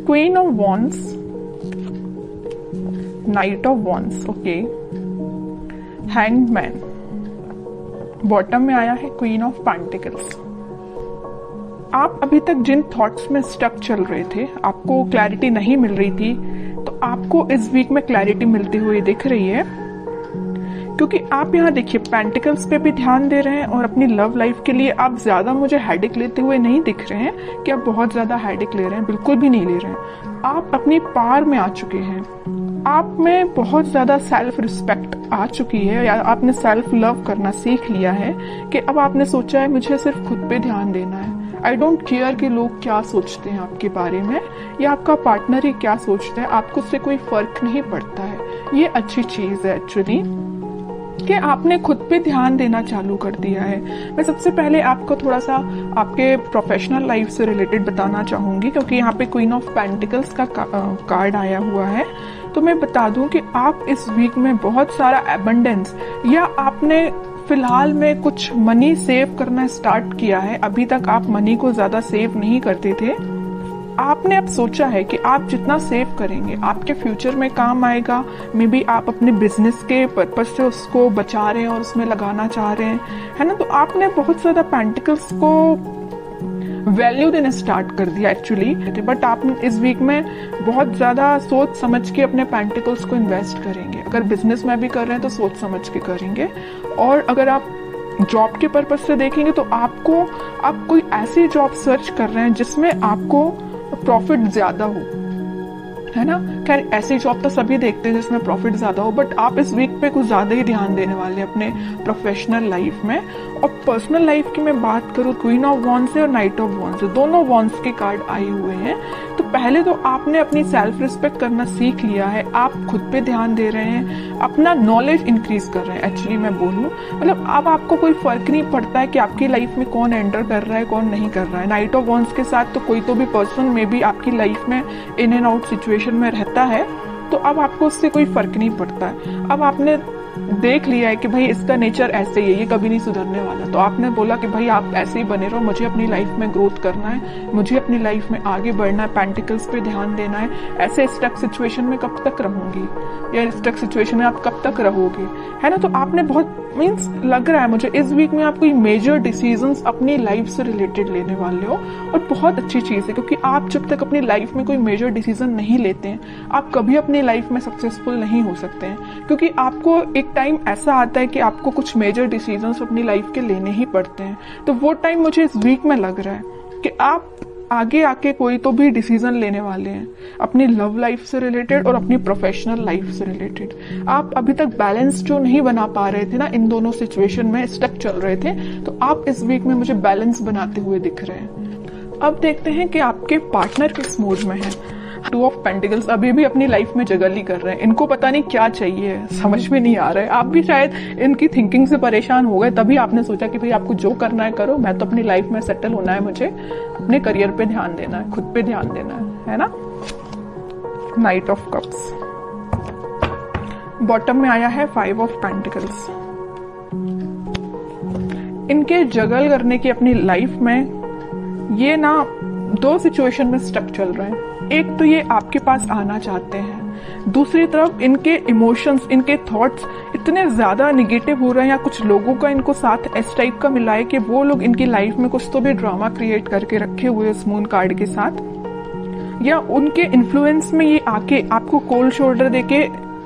Queen of wands, night of wands, okay, hanged man, bottom में आया है queen of pentacles. आप अभी तक जिन थॉट्स में स्टक चल रहे थे, आपको क्लैरिटी नहीं मिल रही थी, तो आपको इस वीक में क्लैरिटी मिलती हुई दिख रही है, क्योंकि आप यहाँ देखिए पेंटिकल्स पे भी ध्यान दे रहे हैं और अपनी लव लाइफ के लिए आप ज्यादा मुझे हेडेक लेते हुए नहीं दिख रहे हैं कि आप बहुत ज्यादा हेडेक ले रहे हैं, बिल्कुल भी नहीं ले रहे हैं। आप अपनी पार में आ चुके हैं, आप में बहुत ज्यादा सेल्फ रिस्पेक्ट आ चुकी है, या आपने सेल्फ लव करना सीख लिया है कि अब आपने सोचा है मुझे सिर्फ खुद पे ध्यान देना है। आई डोंट केयर कि लोग क्या सोचते हैं आपके बारे में या आपका पार्टनर ही क्या सोचता है, आपको उससे कोई फर्क नहीं पड़ता है। ये अच्छी चीज है एक्चुअली कि आपने खुद पे ध्यान देना चालू कर दिया है। मैं सबसे पहले आपको थोड़ा सा आपके प्रोफेशनल लाइफ से रिलेटेड बताना चाहूंगी, क्योंकि यहाँ पे क्वीन ऑफ पेंटिकल्स का कार्ड आया हुआ है। तो मैं बता दूं कि आप इस वीक में बहुत सारा एबंडेंस, या आपने फिलहाल में कुछ मनी सेव करना स्टार्ट किया है। अभी तक आप मनी को ज्यादा सेव नहीं करते थे, आपने अब सोचा है कि आप जितना सेव करेंगे आपके फ्यूचर में काम आएगा। मे बी आप अपने बिजनेस के पर्पज से उसको बचा रहे हैं और उसमें लगाना चाह रहे हैं, है ना। तो आपने बहुत ज्यादा पेंटिकल्स को वैल्यू देना स्टार्ट कर दिया एक्चुअली, बट आप इस वीक में बहुत ज्यादा सोच समझ के अपने पेंटिकल्स को इन्वेस्ट करेंगे। अगर बिजनेस में भी कर रहे हैं तो सोच समझ के करेंगे, और अगर आप जॉब के पर्पज से देखेंगे तो आप कोई ऐसी जॉब सर्च कर रहे हैं जिसमें आपको प्रॉफिट ज्यादा हो, है ना। खैर ऐसी जॉब तो सभी देखते हैं जिसमें प्रॉफिट ज्यादा हो, बट आप इस वीक पे कुछ ज्यादा ही ध्यान देने वाले हैं अपने प्रोफेशनल लाइफ में। और पर्सनल लाइफ की मैं बात करूँ, क्वीन ऑफ वॉन्ड्स से और नाइट ऑफ वॉन्ड्स से, दोनों वॉन्ड्स के कार्ड आए हुए हैं। तो पहले तो आपने अपनी सेल्फ रिस्पेक्ट करना सीख लिया है, आप खुद पे ध्यान दे रहे हैं, अपना नॉलेज इंक्रीज कर रहे हैं। एक्चुअली मैं बोलूँ मतलब अब आपको कोई फर्क नहीं पड़ता है कि आपकी लाइफ में कौन एंटर कर रहा है कौन नहीं कर रहा है। नाइट ऑफ वॉन्ड्स के साथ तो कोई तो भी पर्सन में भी आपकी लाइफ में इन एंड आउट सिचुएशन में रहता है, तो अब आपको उससे कोई फर्क नहीं पड़ता है। अब आपने देख लिया है कि भाई इसका नेचर ऐसे ही है, ये कभी नहीं सुधरने वाला, तो आपने बोला कि भाई आप ऐसे ही बने रहो, मुझे अपनी लाइफ में ग्रोथ करना है, मुझे अपनी लाइफ में आगे बढ़ना है, पेंटिकल्स पे ध्यान देना है। ऐसे स्टक सिचुएशन में कब तक रहूंगी, या स्टक सिचुएशन में आप कब तक रहोगे, है ना। तो आपने बहुत मीन्स लग रहा है मुझे इस वीक में आप कोई मेजर डिसीजंस अपनी लाइफ से रिलेटेड लेने वाले हो, और बहुत अच्छी चीज है, क्योंकि आप जब तक अपनी लाइफ में कोई मेजर डिसीजन नहीं लेते हैं आप कभी अपनी लाइफ में सक्सेसफुल नहीं हो सकते हैं। क्योंकि आपको एक टाइम ऐसा आता है कि आपको कुछ मेजर डिसीजंस अपनी लाइफ के लेने ही पड़ते हैं। तो वो टाइम मुझे इस वीक में लग रहा है कि आप आगे आके कोई तो भी डिसीजन लेने वाले हैं अपनी लव लाइफ से रिलेटेड और अपनी प्रोफेशनल लाइफ से रिलेटेड। आप अभी तक बैलेंस जो नहीं बना पा रहे थे ना, इन दोनों सिचुएशन में स्टक चल रहे थे, तो आप इस वीक में मुझे बैलेंस बनाते हुए दिख रहे हैं। अब देखते हैं कि आपके पार्टनर किस मूड में है। टू ऑफ पेंटिकल्स अभी भी अपनी लाइफ में जगल ही कर रहे हैं, इनको पता नहीं क्या चाहिए, समझ में नहीं आ रहा है। आप भी शायद इनकी थिंकिंग से परेशान हो गए, तभी आपने सोचा कि भाई आपको जो करना है करो, मैं तो अपनी लाइफ में सेटल होना है, मुझे अपने करियर पे ध्यान देना है, खुद पे ध्यान देना है ना। नाइट ऑफ कप्स, बॉटम में आया है 5 ऑफ पेंटिकल्स। इनके जगल करने की अपनी लाइफ में ये ना 2 सिचुएशन में स्टक चल रहे हैं। एक तो ये आपके पास आना चाहते हैं, दूसरी तरफ इनके इमोशंस, इनके थॉट्स इतने ज्यादा निगेटिव हो रहे हैं, या कुछ लोगों का इनको साथ इस टाइप का मिला है कि वो लोग इनकी लाइफ में कुछ तो भी ड्रामा क्रिएट करके रखे हुए इस मून कार्ड के साथ, या उनके इन्फ्लुएंस में ये आके आपको कोल्ड शोल्डर देके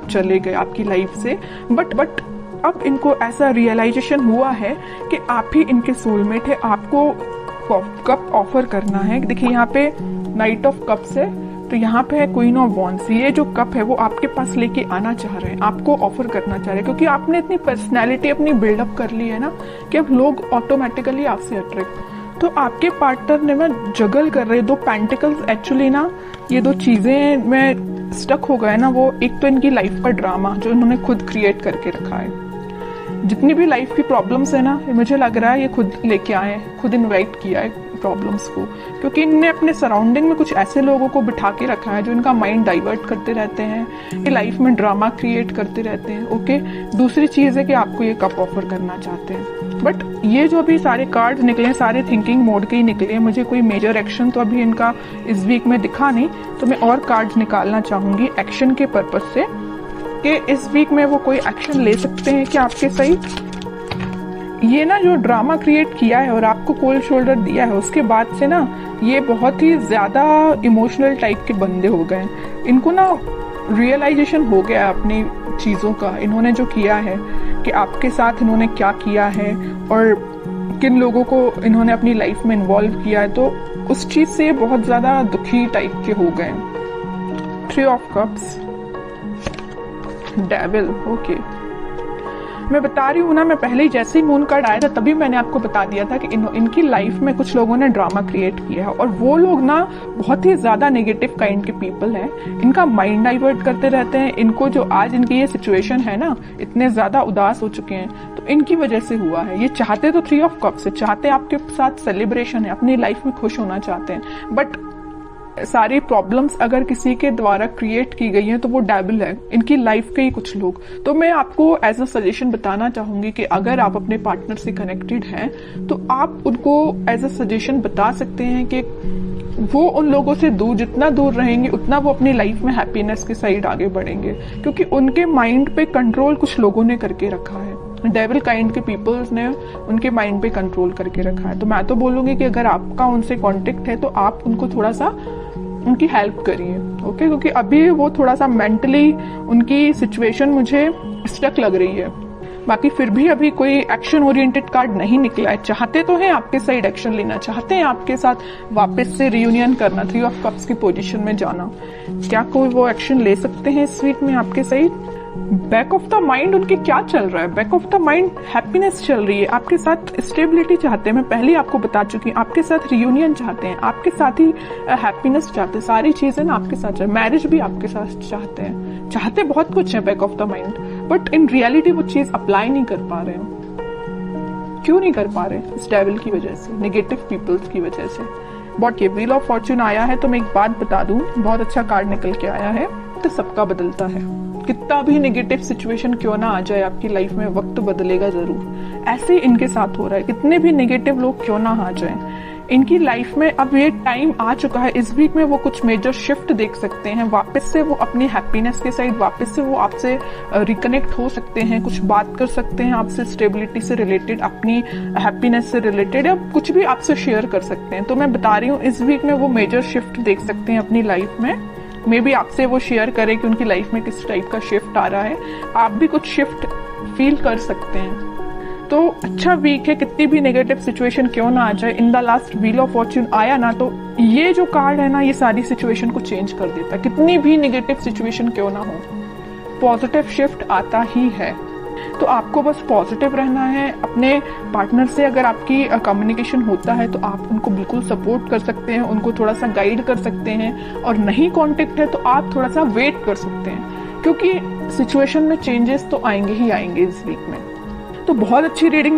चले गए आपकी लाइफ से। बट अब इनको ऐसा रियलाइजेशन हुआ है कि आप ही इनके सोलमेट है, आपको कप ऑफर करना है। देखिए यहाँ पे नाइट ऑफ कप्स है, तो यहाँ पे है क्वीन ऑफ वॉन्ड्स। ये जो कप है वो आपके पास लेके आना चाह रहे हैं, आपको ऑफर करना चाह रहे हैं, क्योंकि आपने इतनी पर्सनैलिटी अपनी बिल्डअप कर ली है ना कि अब लोग ऑटोमेटिकली आपसे अट्रैक्ट। तो आपके पार्टनर ने ना जगल कर रहे 2 पेंटिकल्स। एक्चुअली ना ये 2 चीजें में स्टक हो गए ना, वो एक तो इनकी लाइफ का ड्रामा जो इन्होंने खुद क्रिएट करके रखा है। जितनी भी लाइफ की प्रॉब्लम्स है ना, मुझे लग रहा है ये खुद लेके आए हैं, खुद इनवाइट किया है प्रॉब्लम्स को, क्योंकि इनने अपने सराउंडिंग में कुछ ऐसे लोगों को बिठा के रखा है जो इनका माइंड डाइवर्ट करते रहते हैं, ये लाइफ में ड्रामा क्रिएट करते रहते हैं। ओके, दूसरी चीज है कि आपको ये कप ऑफर करना चाहते हैं। बट ये जो अभी सारे कार्ड निकले सारे थिंकिंग मोड के ही निकले हैं, मुझे कोई मेजर एक्शन तो अभी इनका इस वीक में दिखा नहीं, तो मैं और कार्ड्स निकालना चाहूंगी एक्शन के पर्पज से कि इस वीक में वो कोई एक्शन ले सकते हैं क्या आपके साइड। ये ना जो ड्रामा क्रिएट किया है और आपको कोल्ड शोल्डर दिया है, उसके बाद से ना ये बहुत ही ज्यादा इमोशनल टाइप के बंदे हो गए। इनको ना रियलाइजेशन हो गया अपनी चीजों का, इन्होंने जो किया है कि आपके साथ इन्होंने क्या किया है और किन लोगों को इन्होंने अपनी लाइफ में इन्वॉल्व किया है, तो उस चीज से बहुत ज्यादा दुखी टाइप के हो गए। 3 ऑफ कप्स, डेविल, ओके। मैं बता रही हूँ ना, मैं पहले ही जैसे ही मून कार्ड आया था तभी मैंने आपको बता दिया था कि इनकी लाइफ में कुछ लोगों ने ड्रामा क्रिएट किया है और वो लोग ना बहुत ही ज्यादा नेगेटिव काइंड के पीपल हैं। इनका माइंड डाइवर्ट करते रहते हैं। इनको जो आज इनकी ये सिचुएशन है ना, इतने ज्यादा उदास हो चुके हैं तो इनकी वजह से हुआ है। ये चाहते तो 3 ऑफ कप्स से, चाहते आपके साथ सेलिब्रेशन है, अपनी लाइफ में खुश होना चाहते हैं, बट सारी प्रॉब्लम्स अगर किसी के द्वारा क्रिएट की गई हैं तो वो डेविल है, इनकी लाइफ के ही कुछ लोग। तो मैं आपको एज अ सजेशन बताना चाहूंगी कि अगर आप अपने पार्टनर से कनेक्टेड हैं तो आप उनको एज अ सजेशन बता सकते हैं कि वो उन लोगों से दूर, जितना दूर रहेंगे उतना वो अपनी लाइफ में हैप्पीनेस के साइड आगे बढ़ेंगे, क्योंकि उनके माइंड पे कंट्रोल कुछ लोगों ने करके रखा है। डेविल काइंड के पीपल्स ने उनके माइंड पे कंट्रोल करके रखा है। तो मैं तो बोलूंगी कि अगर आपका उनसे कांटेक्ट है तो आप उनको थोड़ा सा उनकी हेल्प करिए, ओके, क्योंकि अभी वो थोड़ा सा मेंटली उनकी सिचुएशन मुझे स्टक लग रही है। बाकी फिर भी अभी कोई एक्शन ओरिएंटेड कार्ड नहीं निकला है। चाहते तो हैं आपके साइड एक्शन लेना, चाहते हैं आपके साथ वापस से रियूनियन करना, 3 ऑफ कप्स की पोजीशन में जाना। क्या कोई वो एक्शन ले सकते हैं इस वीक में आपके side? Back of the mind उनके क्या चल रहा है? Back of the mind happiness चल रही है, आपके साथ स्टेबिलिटी चाहते हैं। मैं पहले आपको बता चुकी हूँ, आपके साथ रियूनियन चाहते हैं, आपके साथ ही हैप्पीनेस चाहते हैं, सारी चीजें ना आपके साथ, मैरिज भी आपके साथ चाहते हैं, चाहते बहुत कुछ है back of the mind, but in reality वो चीज अप्लाई नहीं कर पा रहे हैं। क्यों नहीं कर पा रहे? इस डेविल की वजह से, नेगेटिव पीपल्स की वजह से। बट ये व्हील ऑफ फॉर्च्यून आया है तो मैं एक बात बता दूं, बहुत अच्छा कार्ड निकल के आया है। तो सबका बदलता है, कितना भी नेगेटिव सिचुएशन क्यों ना आ जाए आपकी लाइफ में, वक्त बदलेगा जरूर। ऐसे इनके साथ हो रहा है, कितने भी नेगेटिव लोग क्यों ना आ जाएं इनकी लाइफ में, अब ये टाइम आ चुका है। इस वीक में वो कुछ मेजर शिफ्ट देख सकते हैं, वापस से वो अपनी हैप्पीनेस के साइड, वापस से वो आपसे रिकनेक्ट हो सकते हैं, कुछ बात कर सकते हैं आपसे स्टेबिलिटी से रिलेटेड, अपनी हैप्पीनेस से रिलेटेड, या कुछ भी आपसे शेयर कर सकते हैं। तो मैं बता रही हूँ इस वीक में वो मेजर शिफ्ट देख सकते हैं अपनी लाइफ में। मे बी आपसे वो शेयर करें कि उनकी लाइफ में किस टाइप का शिफ्ट आ रहा है, आप भी कुछ शिफ्ट फील कर सकते हैं। तो अच्छा वीक है, कितनी भी नेगेटिव सिचुएशन क्यों ना आ जाए। In the last wheel of Fortune आया ना, तो ये जो कार्ड है ना, ये सारी सिचुएशन को चेंज कर देता है। कितनी भी नेगेटिव सिचुएशन क्यों ना हो, पॉजिटिव शिफ्ट आता ही है। तो आपको बस पॉजिटिव रहना है। अपने पार्टनर से अगर आपकी कम्युनिकेशन होता है तो आप उनको बिल्कुल सपोर्ट कर सकते हैं, उनको थोड़ा सा गाइड कर सकते हैं, और नहीं कांटेक्ट है तो आप थोड़ा सा वेट कर सकते हैं, क्योंकि सिचुएशन में चेंजेस तो आएंगे ही आएंगे इस वीक में। तो बहुत अच्छी रीडिंग